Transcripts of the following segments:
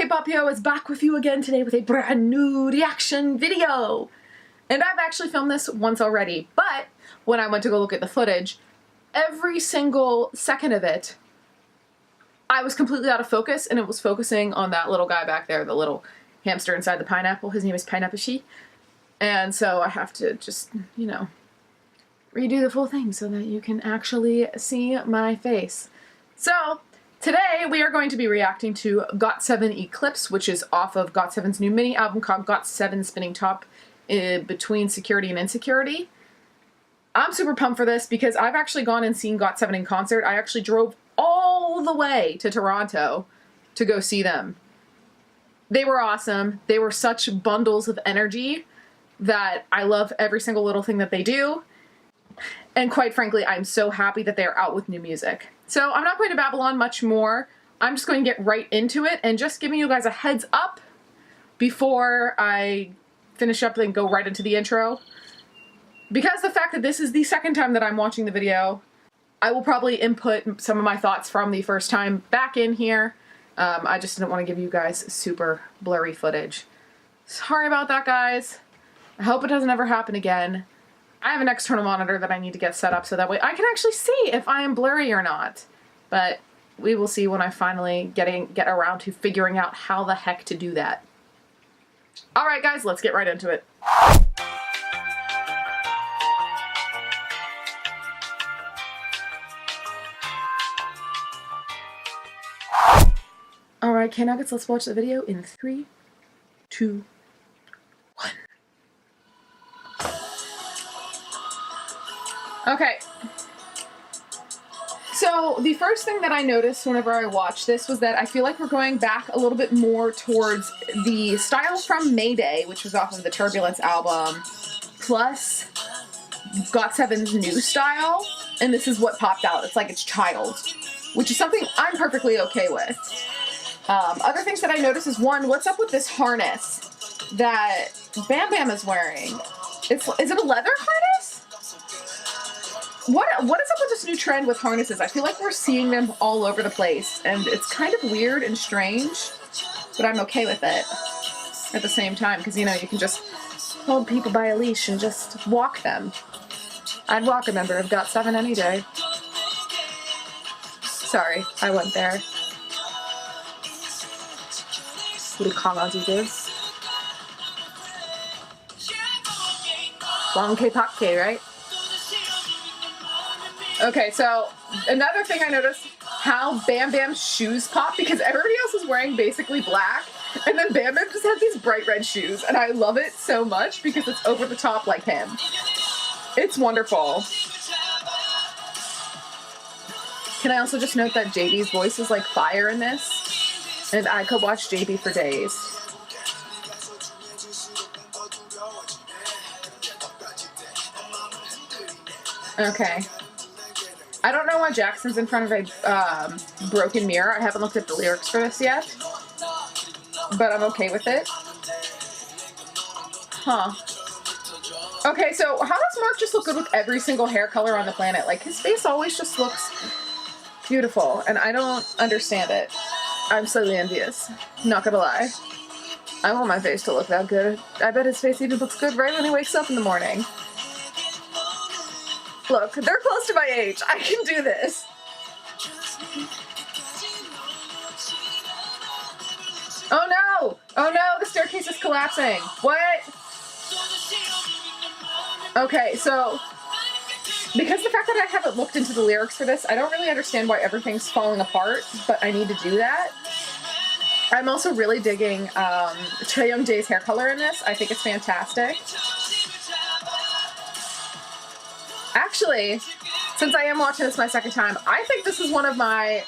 K-Pop Yo is back with you again today with a brand new reaction video. And I've actually filmed this once already, but when I went to go look at the footage, every single second of it, I was completely out of focus, and it was focusing on that little guy back there, the little hamster inside the pineapple. His name is Pineapple She. And so I have to just, you know, redo the full thing so that you can actually see my face. So today we are going to be reacting to GOT7 Eclipse, which is off of GOT7's new mini album called GOT7 Spinning Top Between Security and Insecurity. I'm super pumped for this because I've actually gone and seen GOT7 in concert. I actually drove all the way to Toronto to go see them. They were awesome. They were such bundles of energy that I love every single little thing that they do. And quite frankly, I'm so happy that they're out with new music. So I'm not going to babble on much more. I'm just going to get right into it and just giving you guys a heads up before I finish up and go right into the intro. Because the fact that this is the second time that I'm watching the video, I will probably input some of my thoughts from the first time back in here. I just didn't want to give you guys super blurry footage. Sorry about that, guys. I hope it doesn't ever happen again. I have an external monitor that I need to get set up so that way I can actually see if I am blurry or not. But we will see when I finally get around to figuring out how the heck to do that. Alright guys, let's get right into it. Alright, K-Nuggets, let's watch the video in 3, 2, 1. Okay, so the first thing that I noticed whenever I watched this was that I feel like we're going back a little bit more towards the style from Mayday, which was off of the Turbulence album, plus GOT7's new style, and this is what popped out. It's like it's child, which is something I'm perfectly okay with. Other things that I noticed is, one, what's up with this harness that Bam Bam is wearing? Is it a leather harness? What is up with this new trend with harnesses? I feel like we're seeing them all over the place, and it's kind of weird and strange, but I'm okay with it at the same time, because, you know, you can just hold people by a leash and just walk them. I'd walk a member of GOT7 any day. Sorry, I went there. 우리 강아지들. Long K-pop K, right? Okay, so another thing I noticed, how Bam Bam's shoes pop, because everybody else is wearing basically black, and then Bam Bam just has these bright red shoes, and I love it so much because it's over the top like him. It's wonderful. Can I also just note that JB's voice is like fire in this, and I could watch JB for days. Okay. I don't know why Jackson's in front of a broken mirror. I haven't looked at the lyrics for this yet, but I'm okay with it. Huh. Okay, so how does Mark just look good with every single hair color on the planet? Like, his face always just looks beautiful, and I don't understand it. I'm slightly envious, not gonna lie. I want my face to look that good. I bet his face even looks good right when he wakes up in the morning. Look, they're close to my age. I can do this. Oh no! Oh no, the staircase is collapsing. What? Okay, so because the fact that I haven't looked into the lyrics for this, I don't really understand why everything's falling apart, but I need to do that. I'm also really digging Trey Young Jay's hair color in this. I think it's fantastic. Actually, since I am watching this my second time, I think this is one of my...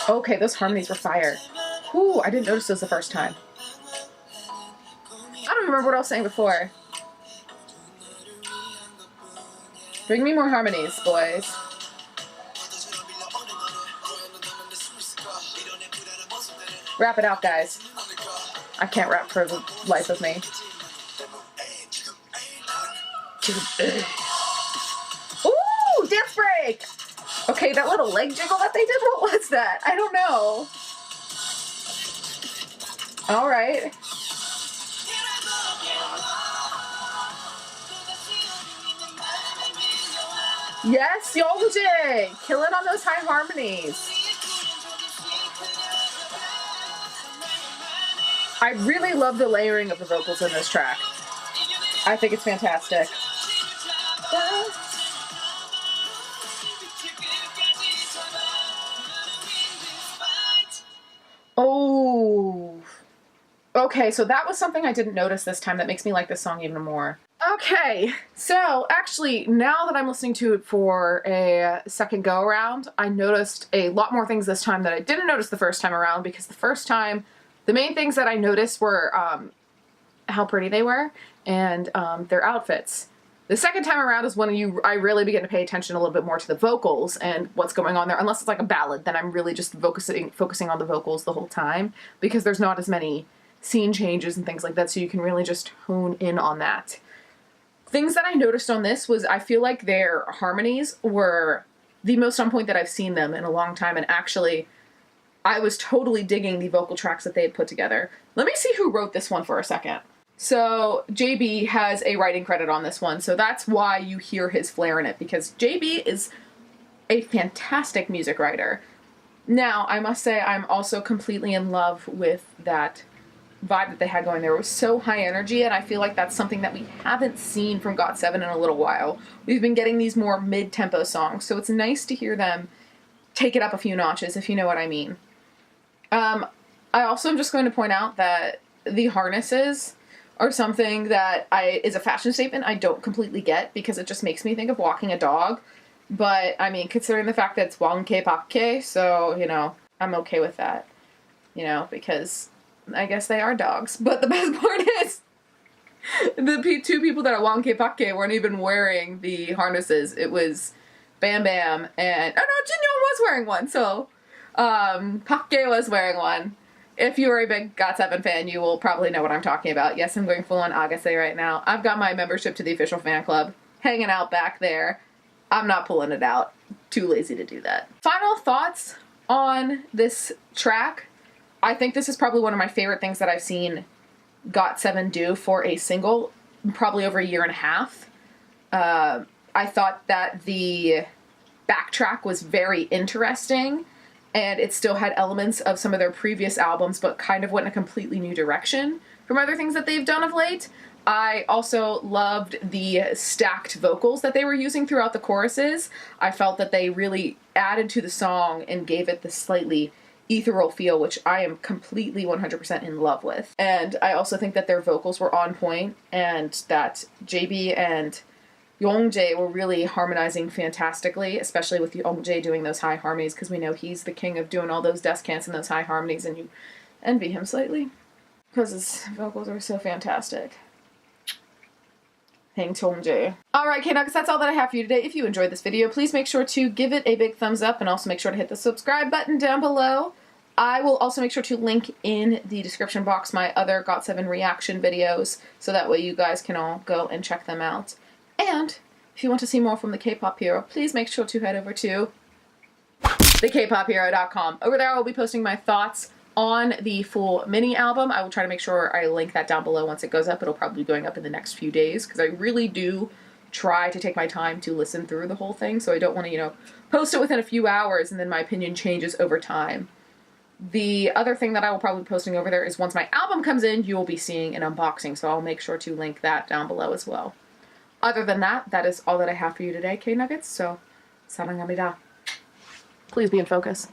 Okay, those harmonies were fire. Ooh, I didn't notice those the first time. I don't remember what I was saying before. Bring me more harmonies, boys. Wrap it out, guys. I can't rap for the life of me. Ooh, dance break! Okay, that little leg jiggle that they did, what was that? I don't know. All right. Yes, Youngjae! Killing on those high harmonies. I really love the layering of the vocals in this track. I think it's fantastic. Oh. Okay, so that was something I didn't notice this time that makes me like this song even more. Okay, so actually, now that I'm listening to it for a second go around, I noticed a lot more things this time that I didn't notice the first time around, because the first time, the main things that I noticed were how pretty they were and their outfits. The second time around is when I really begin to pay attention a little bit more to the vocals and what's going on there. Unless it's like a ballad, then I'm really just focusing on the vocals the whole time, because there's not as many scene changes and things like that, so you can really just hone in on that. Things that I noticed on this was I feel like their harmonies were the most on point that I've seen them in a long time, and actually I was totally digging the vocal tracks that they had put together. Let me see who wrote this one for a second. So JB has a writing credit on this one, so that's why you hear his flair in it, because JB is a fantastic music writer. Now, I must say I'm also completely in love with that vibe that they had going there. It was so high energy, and I feel like that's something that we haven't seen from GOT7 in a little while. We've been getting these more mid-tempo songs, so it's nice to hear them take it up a few notches, if you know what I mean. I also am just going to point out that the harnesses are something that is a fashion statement I don't completely get, because it just makes me think of walking a dog. But, I mean, considering the fact that it's wangke pakke, so, you know, I'm okay with that. You know, because I guess they are dogs. But the best part is, the two people that are wangke pakke weren't even wearing the harnesses. It was Bam Bam and, oh no, Jinyoung was wearing one, so, Pakke was wearing one. If you are a big GOT7 fan, you will probably know what I'm talking about. Yes, I'm going full on Agase right now. I've got my membership to the official fan club hanging out back there. I'm not pulling it out. Too lazy to do that. Final thoughts on this track. I think this is probably one of my favorite things that I've seen GOT7 do for a single, probably over a year and a half. I thought that the backtrack was very interesting, and it still had elements of some of their previous albums, but kind of went in a completely new direction from other things that they've done of late. I also loved the stacked vocals that they were using throughout the choruses. I felt that they really added to the song and gave it this slightly ethereal feel, which I am completely 100% in love with. And I also think that their vocals were on point, and that JB and Youngjae were really harmonizing fantastically, especially with Youngjae doing those high harmonies, because we know he's the king of doing all those descants and those high harmonies, and you envy him slightly, because his vocals are so fantastic. Hang Youngjae. Alright, K-Nuggets, that's all that I have for you today. If you enjoyed this video, please make sure to give it a big thumbs up, and also make sure to hit the subscribe button down below. I will also make sure to link in the description box my other GOT7 reaction videos, so that way you guys can all go and check them out. And if you want to see more from the K-pop hero, please make sure to head over to thekpophero.com. Over there I will be posting my thoughts on the full mini album. I will try to make sure I link that down below once it goes up. It'll probably be going up in the next few days, because I really do try to take my time to listen through the whole thing, so I don't want to, you know, post it within a few hours and then my opinion changes over time. The other thing that I will probably be posting over there is once my album comes in, you will be seeing an unboxing, so I'll make sure to link that down below as well. Other than that, that is all that I have for you today, K-Nuggets, so sarangamida. Please be in focus.